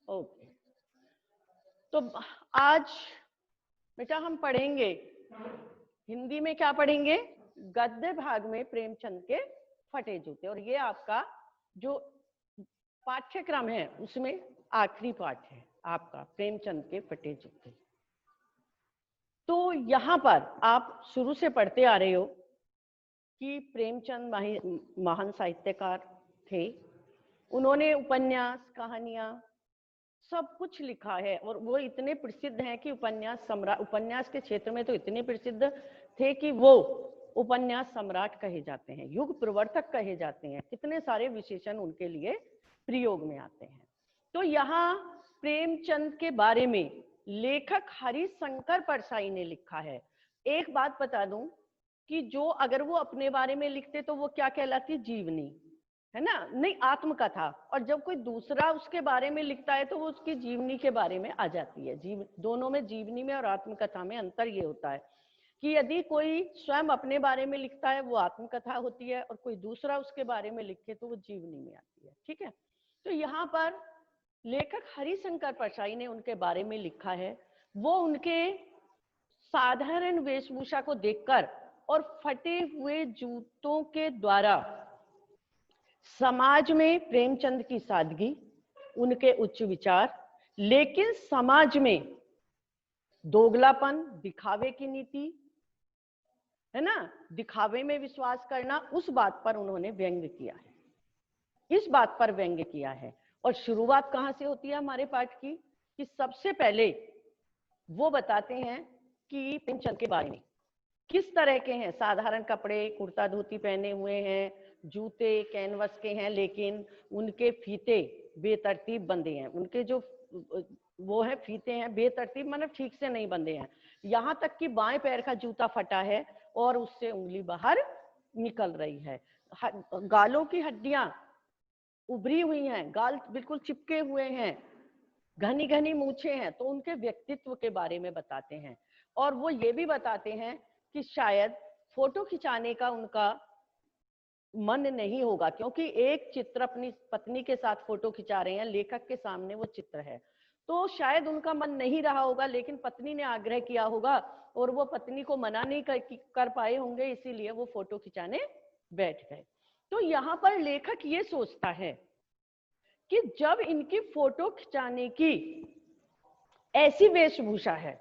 Okay, तो आज बेटा हम पढ़ेंगे हिंदी में। क्या पढ़ेंगे? गद्य भाग में प्रेमचंद के फटे जूते। और ये आपका जो पाठ्यक्रम है उसमें आखिरी पाठ है आपका, प्रेमचंद के फटे जूते। तो यहाँ पर आप शुरू से पढ़ते आ रहे हो कि प्रेमचंद महान साहित्यकार थे। उन्होंने उपन्यास, कहानियां सब कुछ लिखा है और वो इतने प्रसिद्ध हैं कि उपन्यास के क्षेत्र में तो इतने प्रसिद्ध थे कि वो उपन्यास सम्राट कहे जाते हैं, युग प्रवर्तक कहे जाते हैं। कितने सारे विशेषण उनके लिए प्रयोग में आते हैं। तो यहाँ प्रेमचंद के बारे में लेखक हरिशंकर परसाई ने लिखा है। एक बात बता दूं कि जो अगर वो अपने बारे में लिखते तो वो क्या कहलाती? जीवनी, है ना, नहीं आत्मकथा। और जब कोई दूसरा उसके बारे में लिखता है तो वो उसकी जीवनी के बारे में आ जाती है। दोनों में, जीवनी में और आत्मकथा में अंतर ये होता है कि यदि कोई स्वयं अपने बारे में लिखता है वो आत्मकथा होती है, और कोई दूसरा उसके बारे में लिखे तो वो जीवनी में आती है। ठीक है, तो यहाँ पर लेखक हरिशंकर परसाई ने उनके बारे में लिखा है। वो उनके साधारण वेशभूषा को देखकर और फटे हुए जूतों के द्वारा समाज में प्रेमचंद की सादगी, उनके उच्च विचार, लेकिन समाज में दोगलापन, दिखावे की नीति, है ना, दिखावे में विश्वास करना, उस बात पर उन्होंने व्यंग्य किया है। इस बात पर व्यंग्य किया है। और शुरुआत कहां से होती है हमारे पाठ की? कि सबसे पहले वो बताते हैं कि प्रेमचंद के बारे में किस तरह के हैं। साधारण कपड़े, कुर्ता धोती पहने हुए हैं, जूते कैनवस के हैं, लेकिन उनके फीते बेतरतीब बंधे हैं। उनके जो वो है फीते हैं बेतरतीब, मतलब ठीक से नहीं बंधे हैं। यहाँ तक कि बाएं पैर का जूता फटा है और उससे उंगली बाहर निकल रही है। गालों की हड्डियां उभरी हुई हैं, गाल बिल्कुल चिपके हुए हैं, घनी घनी मूछें हैं। तो उनके व्यक्तित्व के बारे में बताते हैं। और वो ये भी बताते हैं कि शायद फोटो खिंचाने का उनका मन नहीं होगा, क्योंकि एक चित्र अपनी पत्नी के साथ फोटो खिंचा रहे हैं, लेखक के सामने वो चित्र है, तो शायद उनका मन नहीं रहा होगा। लेकिन पत्नी ने आग्रह किया होगा और वो पत्नी को मना नहीं कर पाए होंगे, इसीलिए वो फोटो खिंचाने बैठ गए। तो यहाँ पर लेखक ये सोचता है कि जब इनकी फोटो खिंचाने की ऐसी वेशभूषा है,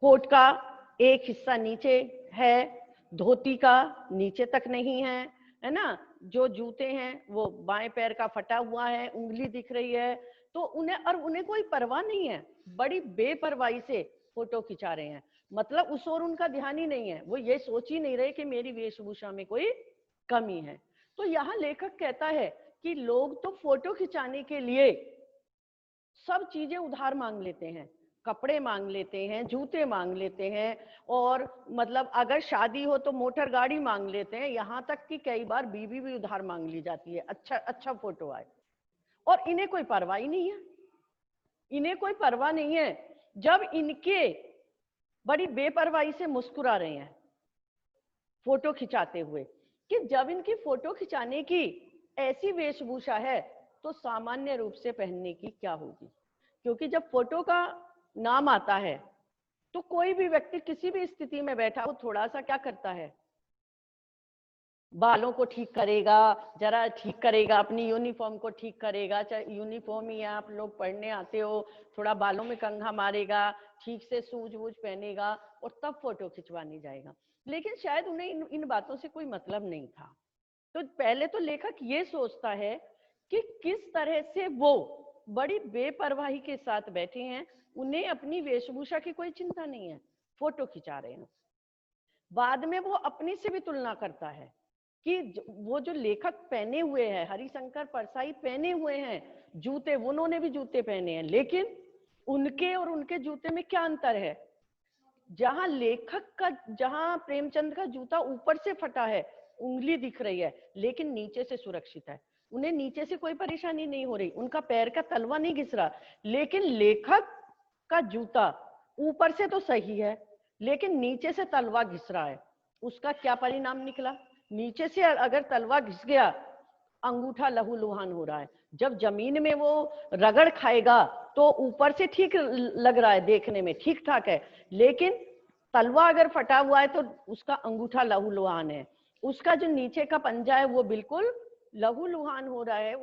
कोट का एक हिस्सा नीचे है, धोती का नीचे तक नहीं है, है ना, जो जूते हैं वो बाएं पैर का फटा हुआ है, उंगली दिख रही है, तो उन्हें कोई परवाह नहीं है, बड़ी बेपरवाही से फोटो खिंचा रहे हैं। मतलब उस ओर उनका ध्यान ही नहीं है, वो ये सोच ही नहीं रहे कि मेरी वेशभूषा में कोई कमी है। तो यहाँ लेखक कहता है कि लोग तो फोटो खिंचाने के लिए सब चीजें उधार मांग लेते हैं, कपड़े मांग लेते हैं, जूते मांग लेते हैं, और मतलब अगर शादी हो तो मोटर गाड़ी मांग लेते हैं, यहाँ तक कि कई बार बीवी भी उधार मांग ली जाती है, अच्छा फोटो आए। और इन्हें कोई परवाह ही नहीं है, इन्हें कोई परवाह नहीं है। जब इनके बड़ी बेपरवाही से मुस्कुरा रहे हैं फोटो खिंचाते हुए, कि जब इनकी फोटो खिंचाने की ऐसी वेशभूषा है तो सामान्य रूप से पहनने की क्या होगी। क्योंकि जब फोटो का नाम आता है तो कोई भी व्यक्ति किसी भी स्थिति में बैठा हो थोड़ा सा क्या करता है, बालों को ठीक करेगा, जरा ठीक करेगा, अपनी यूनिफॉर्म को ठीक करेगा, चाहे यूनिफॉर्म ही आप लोग पढ़ने आते हो, थोड़ा बालों में कंघा मारेगा, ठीक से सूझ बूझ पहनेगा और तब फोटो खिंचवाने जाएगा। लेकिन शायद उन्हें इन बातों से कोई मतलब नहीं था। तो पहले तो लेखक ये सोचता है कि किस तरह से वो बड़ी बेपरवाही के साथ बैठे हैं, उन्हें अपनी वेशभूषा की कोई चिंता नहीं है, फोटो खिंचा रहे हैं। बाद में वो अपनी से भी तुलना करता है कि वो जो लेखक पहने हुए हैं, हरिशंकर परसाई पहने हुए हैं जूते, उन्होंने भी जूते पहने हैं, लेकिन उनके और उनके जूते में क्या अंतर है। जहां प्रेमचंद का जूता ऊपर से फटा है, उंगली दिख रही है, लेकिन नीचे से सुरक्षित है, उन्हें नीचे से कोई परेशानी नहीं हो रही, उनका पैर का तलवा नहीं घिस रहा। लेकिन लेखक का जूता ऊपर से तो सही है लेकिन नीचे से तलवा घिस रहा है। उसका क्या परिणाम निकला? नीचे से अगर तलवा घिस गया अंगूठा लहूलुहान हो रहा है। जब जमीन में वो रगड़ खाएगा तो ऊपर से ठीक लग रहा है, देखने में ठीक ठाक है, लेकिन तलवा अगर फटा हुआ है तो उसका अंगूठा लहूलुहान है, उसका जो नीचे का पंजा है वो बिल्कुल लहूलुहान हो रहा है,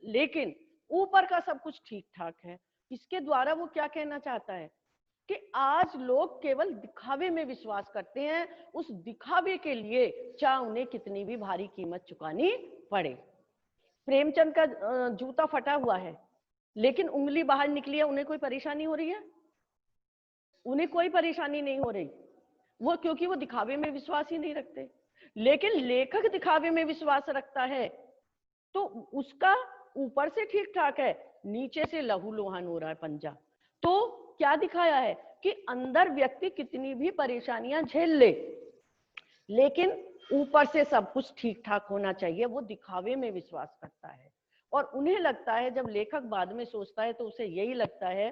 लेकिन ऊपर का सब कुछ ठीक ठाक है। इसके द्वारा वो क्या कहना चाहता है कि आज लोग केवल दिखावे में विश्वास करते हैं, उस दिखावे के लिए चाहे उन्हें कितनी भी भारी कीमत चुकानी पड़े। प्रेमचंद का जूता फटा हुआ है लेकिन उंगली बाहर निकली है, उन्हें कोई परेशानी हो रही है? उन्हें कोई परेशानी नहीं हो रही, वो क्योंकि वो दिखावे में विश्वास ही नहीं रखते। लेकिन लेखक दिखावे में विश्वास रखता है तो उसका ऊपर से ठीक ठाक है, नीचे से लहूलुहान हो रहा है पंजा। तो क्या दिखाया है कि अंदर व्यक्ति कितनी भी परेशानियां झेल ले, लेकिन ऊपर से सब कुछ ठीक ठाक होना चाहिए। वो दिखावे में विश्वास करता है और उन्हें लगता है, जब लेखक बाद में सोचता है तो उसे यही लगता है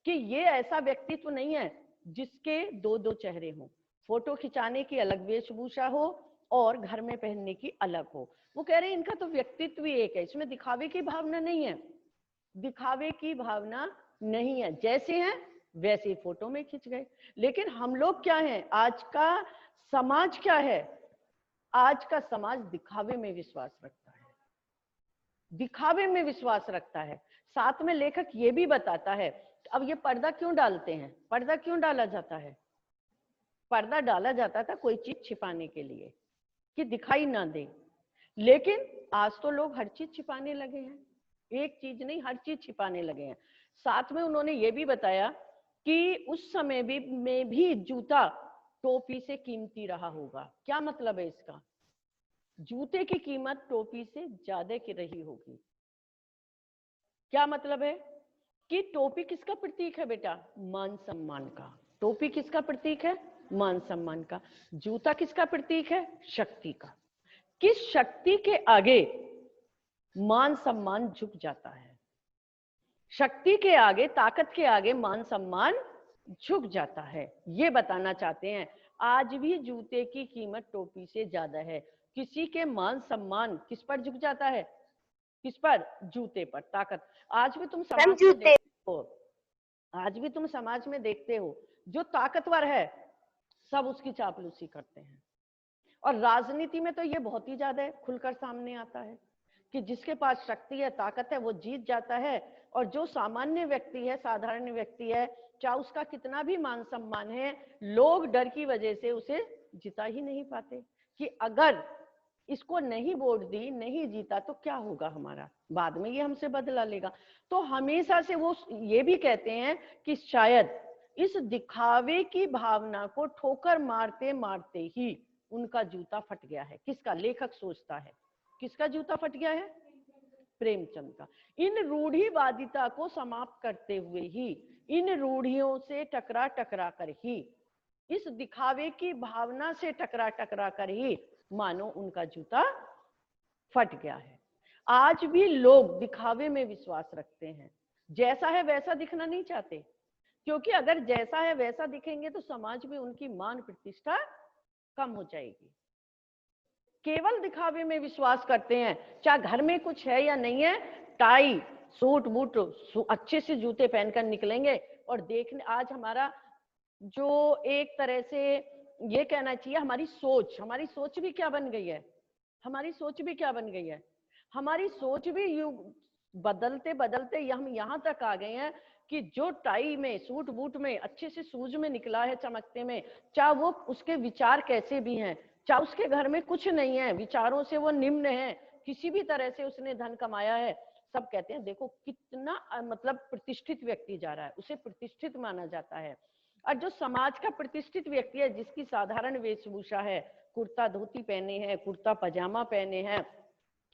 कि ये ऐसा व्यक्तित्व नहीं है जिसके दो दो चेहरे हों, फोटो खिंचाने की अलग वेशभूषा हो और घर में पहनने की अलग हो। वो कह रहे हैं इनका तो व्यक्तित्व ही एक है, इसमें दिखावे की भावना नहीं है, दिखावे की भावना नहीं है, जैसे हैं वैसे ही फोटो में खिंच गए। लेकिन हम लोग क्या हैं, आज का समाज क्या है, आज का समाज दिखावे में विश्वास रखता है, दिखावे में विश्वास रखता है। साथ में लेखक ये भी बताता है, अब ये पर्दा क्यों डालते हैं, पर्दा क्यों डाला जाता है? पर्दा डाला जाता था कोई चीज छिपाने के लिए कि दिखाई ना दे, लेकिन आज तो लोग हर चीज छिपाने लगे हैं, एक चीज नहीं हर चीज छिपाने लगे हैं। साथ में उन्होंने ये भी बताया कि उस समय में भी जूता टोपी से कीमती रहा होगा। क्या मतलब है इसका? जूते की कीमत टोपी से ज्यादा की रही होगी। क्या मतलब है कि टोपी किसका प्रतीक है बेटा? मान सम्मान का। टोपी किसका प्रतीक है? मान सम्मान का। जूता किसका प्रतीक है? शक्ति का। किस शक्ति के आगे मान सम्मान झुक जाता है? शक्ति के आगे, ताकत के आगे मान सम्मान झुक जाता है, ये बताना चाहते हैं। आज भी जूते की कीमत टोपी से ज्यादा है। किसी के मान सम्मान किस पर झुक जाता है? किस पर? जूते पर। ताकत। आज भी तुम समाज में देखते हो, आज भी तुम समाज में देखते हो, जो ताकतवर है सब उसकी चापलूसी करते हैं। और राजनीति में तो ये बहुत ही ज्यादा खुलकर सामने आता है कि जिसके पास शक्ति है, ताकत है, वो जीत जाता है, और जो सामान्य व्यक्ति है, साधारण व्यक्ति है, चाहे उसका कितना भी मान सम्मान है, लोग डर की वजह से उसे जिता ही नहीं पाते कि अगर इसको नहीं वोट दी, नहीं जीता तो क्या होगा हमारा, बाद में ये हमसे बदला लेगा। तो हमेशा से वो ये भी कहते हैं कि शायद इस दिखावे की भावना को ठोकर मारते मारते ही उनका जूता फट गया है। किसका? लेखक सोचता है किसका जूता फट गया है? प्रेमचंद का। इन रूढ़िवादिता को समाप्त करते हुए ही, इन रूढ़ियों से टकरा टकरा कर ही, इस दिखावे की भावना से टकरा टकरा कर ही मानो उनका जूता फट गया है। आज भी लोग दिखावे में विश्वास रखते हैं, जैसा है वैसा दिखना नहीं चाहते, क्योंकि अगर जैसा है वैसा दिखेंगे तो समाज में उनकी मान प्रतिष्ठा कम हो जाएगी। केवल दिखावे में विश्वास करते हैं, चाहे घर में कुछ है या नहीं है, टाई सूट बूट अच्छे से जूते पहनकर निकलेंगे और देखने। आज हमारा जो एक तरह से ये कहना चाहिए, हमारी सोच भी क्या बन गई है, हमारी सोच भी क्या बन गई है, हमारी सोच भी बदलते बदलते हम यहाँ तक आ गए हैं कि जो टाई में, सूट बूट में, अच्छे से शूज में निकला है चमकते में, चाहे वो उसके विचार कैसे भी हैं, चाहे उसके घर में कुछ नहीं है, विचारों से वो निम्न है, किसी भी तरह से उसने धन कमाया है, सब कहते हैं देखो कितना मतलब प्रतिष्ठित व्यक्ति जा रहा है, उसे प्रतिष्ठित माना जाता है। और जो समाज का प्रतिष्ठित व्यक्ति है, जिसकी साधारण वेशभूषा है, कुर्ता धोती पहने हैं, कुर्ता पजामा पहने हैं,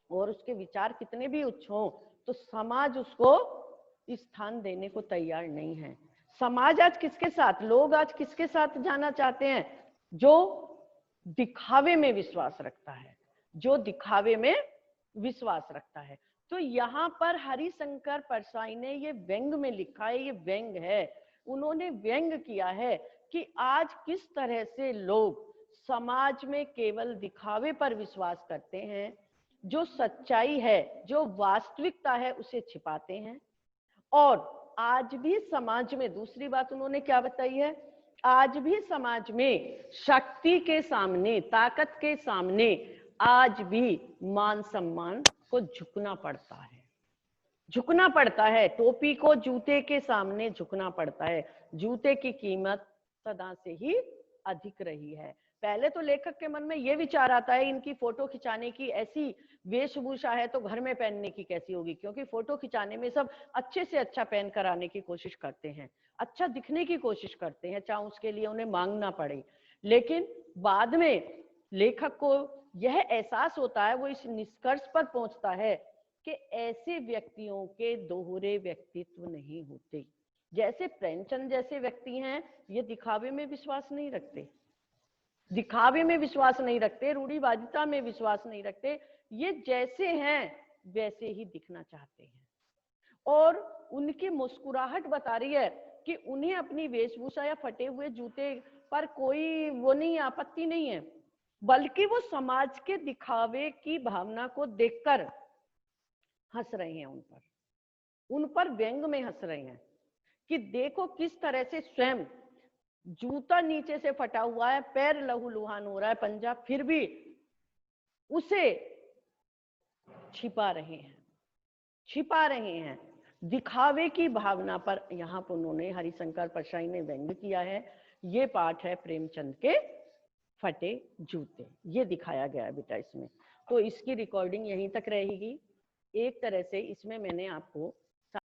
और उसके विचार कितने भी उच्च हों, तो समाज उसको स्थान देने को तैयार नहीं है। समाज आज किसके साथ, लोग आज किसके साथ जाना चाहते हैं? जो दिखावे में विश्वास रखता है, जो दिखावे में विश्वास रखता है। तो यहाँ पर हरिशंकर परसाई ने ये व्यंग में लिखा है, ये व्यंग है, उन्होंने व्यंग किया है कि आज किस तरह से लोग समाज में केवल दिखावे पर विश्वास करते हैं, जो सच्चाई है, जो वास्तविकता है, उसे छिपाते हैं। और आज भी समाज में, दूसरी बात उन्होंने क्या बताई है, आज भी समाज में शक्ति के सामने, ताकत के सामने आज भी मान सम्मान को झुकना पड़ता है, झुकना पड़ता है। टोपी को जूते के सामने झुकना पड़ता है। जूते की कीमत सदा से ही अधिक रही है। पहले तो लेखक के मन में ये विचार आता है, इनकी फोटो खिंचाने की ऐसी वेशभूषा है तो घर में पहनने की कैसी होगी, क्योंकि फोटो खिंचाने में सब अच्छे से अच्छा पहन कर आने की कोशिश करते हैं, अच्छा दिखने की कोशिश करते हैं, चाहे उसके लिए उन्हें मांगना पड़े। लेकिन बाद में लेखक को यह एहसास होता है, वो इस निष्कर्ष पर पहुंचता है कि ऐसे व्यक्तियों के दोहरे व्यक्तित्व नहीं होते। जैसे प्रेमचंद जैसे व्यक्ति हैं, ये दिखावे में विश्वास नहीं रखते, दिखावे में विश्वास नहीं रखते, रूढ़िवादिता में विश्वास नहीं रखते। ये जैसे हैं वैसे ही दिखना चाहते हैं। और उनकी मुस्कुराहट बता रही है कि उन्हें अपनी वेशभूषा या फटे हुए जूते पर कोई वो नहीं, आपत्ति नहीं है, बल्कि वो समाज के दिखावे की भावना को देखकर हंस रहे हैं, उन पर व्यंग में हंस रहे हैं कि देखो किस तरह से स्वयं जूता नीचे से फटा हुआ है, पैर लहूलुहान हो रहा है, पंजा, फिर भी उसे छिपा रहे हैं, छिपा रहे हैं। दिखावे की भावना पर यहाँ पर उन्होंने, हरिशंकर परसाई ने व्यंग किया है। ये पाठ है प्रेमचंद के फटे जूते, ये दिखाया गया है बेटा इसमें। तो इसकी रिकॉर्डिंग यहीं तक रहेगी। एक तरह से इसमें मैंने आपको